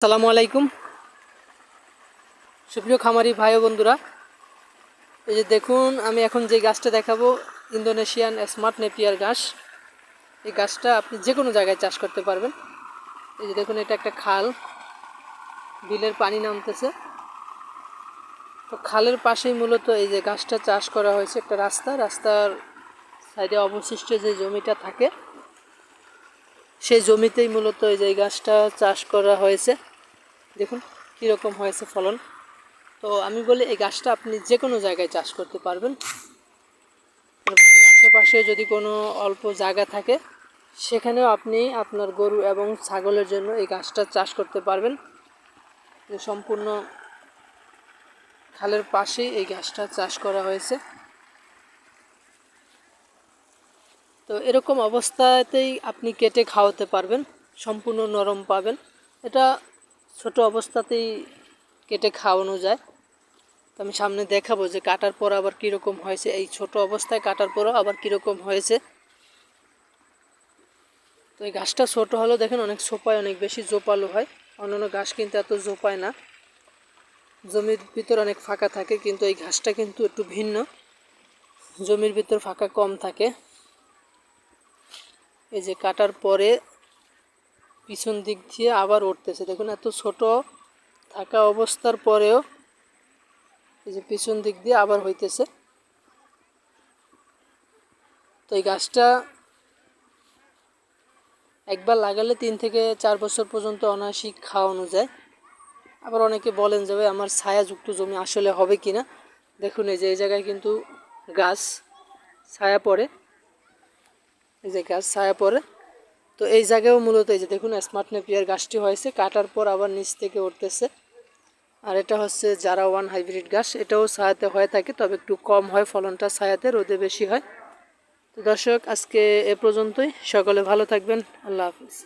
আসসালামু আলাইকুম সুপ্রিয় খামারি ভাই ও বন্ধুরা, এই যে দেখুন আমি এখন যে গাছটা দেখাবো ইন্দোনেশিয়ান স্মার্ট নেপিয়ার ঘাস। এই গাছটা আপনি যে কোনো জায়গায় চাষ করতে পারবেন। এই যে দেখুন এটা একটা খাল, বিলের পানি নামতেছে। তো খালের পাশেই মূলত এই যে গাছটা চাষ করা হয়েছে। একটা রাস্তার সাইডে অবশিষ্ট যে জমিটা থাকে সেই জমিতেই মূলত এই যে এই গাছটা চাষ করা হয়েছে। দেখুন কীরকম হয়েছে ফলন। তো আমি বলি এই গাছটা আপনি যে কোনো জায়গায় চাষ করতে পারবেন। বাড়ির আশেপাশে যদি কোনো অল্প জায়গা থাকে সেখানেও আপনি আপনার গরু এবং ছাগলের জন্য এই গাছটা চাষ করতে পারবেন। সম্পূর্ণ খালের পাশেই এই গাছটা চাষ করা হয়েছে। তো এরকম অবস্থাতেই আপনি কেটে খাওয়াতে পারবেন, সম্পূর্ণ নরম পাবেন। এটা ছোট অবস্থাতেই কেটে খাওয়ানো যায়। তো আমি সামনে দেখাবো যে কাটার পর আবার কীরকম হয়েছে, এই ছোট অবস্থায় কাটার পরও আবার কীরকম হয়েছে। তো এই গাছটা ছোটো হলেও দেখেন অনেক ছোপায়, অনেক বেশি জোপালো হয়। অন্যান্য ঘাস কিন্তু এত জোপায় না, জমির ভিতর অনেক ফাঁকা থাকে, কিন্তু এই ঘাসটা কিন্তু একটু ভিন্ন, জমির ভিতর ফাঁকা কম থাকে। এই যে কাটার পরে পিছন দিক দিয়ে আবার উঠতেছে, দেখুন এত ছোট থাকা অবস্থার পরেও এই যে পিছন দিক দিয়ে আবার হইতেছে। তো এই গাছটা একবার লাগালে 3 থেকে 4 বছর পর্যন্ত অনায়াসই খাওয়ানো যায়। আবার অনেকে বলেন যে ভাই আমার ছায়াযুক্ত জমি আসলে হবে কি না। দেখুন এই যে এই জায়গায় কিন্তু গাছ ছায়া পড়ে, এই যে গাছ ছায়া পড়ে। তো এই জায়গায়ও মূলত এই যে দেখুন স্মার্ট নেপিয়ার গাছটি হয়েছে, কাটার পর আবার নিচ থেকে উঠতেছে। আর এটা হচ্ছে জারা 1 হাইব্রিড গাছ, এটাও ছায়াতে হয়ে থাকে, তবে একটু কম হয় ফলনটা, ছায়াতে রোদে বেশি হয়। তো দর্শক আজকে এ পর্যন্তই, সকলে ভালো থাকবেন, আল্লাহ হাফিজ।